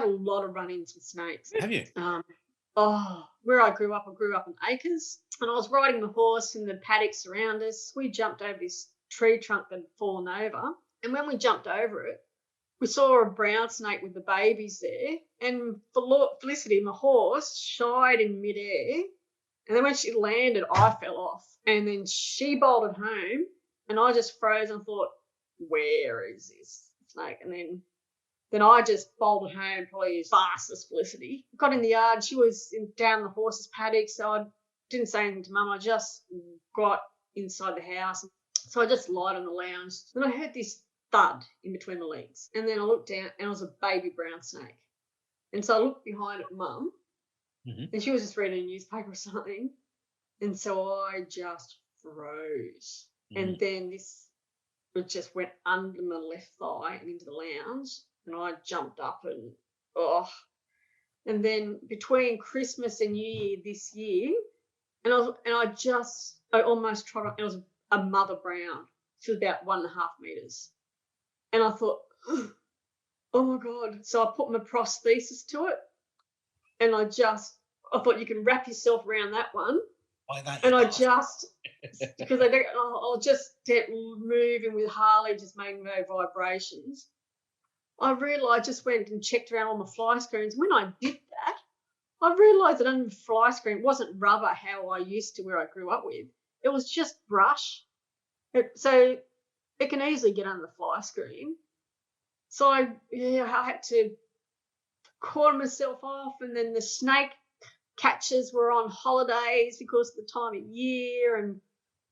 a lot of run-ins with snakes. Have you? Where I grew up in acres, and I was riding the horse in the paddocks around us. We jumped over this tree trunk that had fallen over, and when we jumped over it, we saw a brown snake with the babies there, and Felicity, my horse, shied in midair, and then when she landed, I fell off, and then she bolted home, and I just froze and thought, where is this snake? And then I just bolted home probably as fast as Felicity. Got in the yard. She was down the horse's paddock, so I didn't say anything to Mum. I just got inside the house. So I just lied on the lounge. Then I heard this thud in between the legs. And then I looked down, and it was a baby brown snake. And so I looked behind at Mum, and she was just reading a newspaper or something. And so I just froze. And then it just went under my left thigh and into the lounge. And I jumped up and then between Christmas and New Year this year, and I almost trod on. It was a mother brown. She was about 1.5 meters, and I thought, oh my God! So I put my prosthesis to it, and I thought you can wrap yourself around that one, and because I'll just get moving with Harley, just making no vibrations. I realised, I just went and checked around all the fly screens. When I did that, I realised that under the fly screen, it wasn't rubber how I used to where I grew up with. It was just brush. So it can easily get under the fly screen. So I had to corner myself off, and then the snake catchers were on holidays because of the time of year,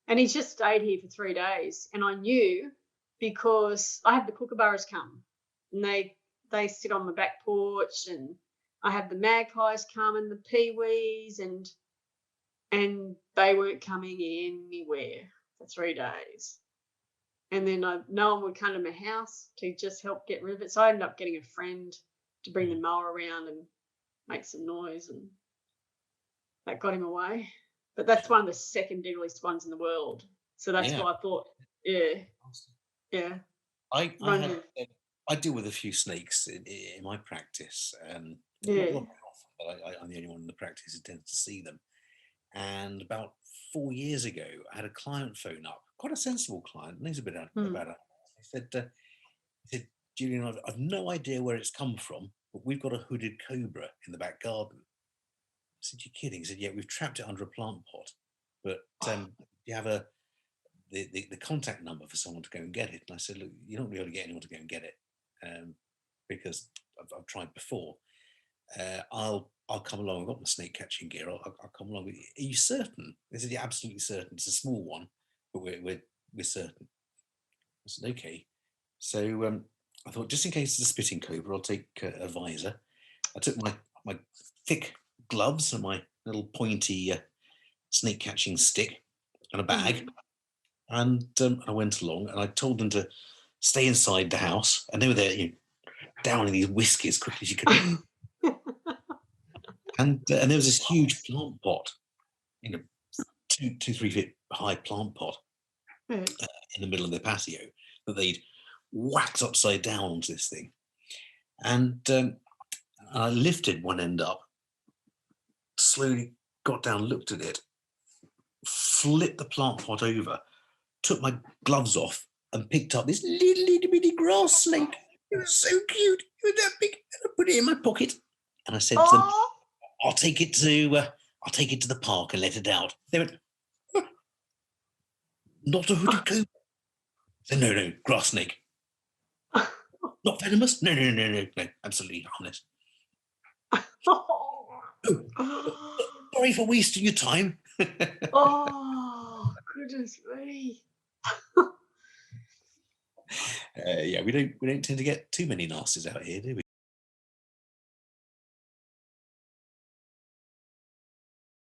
and he just stayed here for 3 days. And I knew because I had the kookaburras come. And they sit on my back porch, and I had the magpies come and the peewees, and they weren't coming anywhere for 3 days. And then no one would come to my house to just help get rid of it. So I ended up getting a friend to bring the mower around and make some noise, and that got him away. But that's one of the second deadliest ones in the world. So that's why I thought, yeah. I deal with a few snakes in my practice. Not very often, but I'm the only one in the practice who tends to see them. And about 4 years ago, I had a client phone up, quite a sensible client, knows a bit about it. He said, Julian, I've no idea where it's come from, but we've got a hooded cobra in the back garden. I said, you're kidding? He said, yeah, we've trapped it under a plant pot, but you have the contact number for someone to go and get it. And I said, look, you don't really get anyone to go and get it. Because I've tried before. I'll come along. I've got my snake catching gear. I'll come along. Are you certain? They said, yeah, absolutely certain. It's a small one, but we're certain. I said, okay. So I thought, just in case it's a spitting cobra, I'll take a visor. I took my thick gloves and my little pointy snake catching stick and a bag, and I went along, and I told them to stay inside the house, and they were there, down in these whiskey as quickly as you could. and there was this huge plant pot, 2-3 feet high plant pot in the middle of the patio that they'd whacked upside down onto this thing. And I lifted one end up, slowly got down, looked at it, flipped the plant pot over, took my gloves off, and picked up this little bitty grass snake. It was so cute. It was that big. And I put it in my pocket, and I said to them, "I'll take it to the park and let it out." They went, "Not a hooded cobra." I said, "No, grass snake. Not venomous? No, absolutely harmless." Sorry for wasting your time. Oh, goodness me. We don't tend to get too many nasties out here, do we?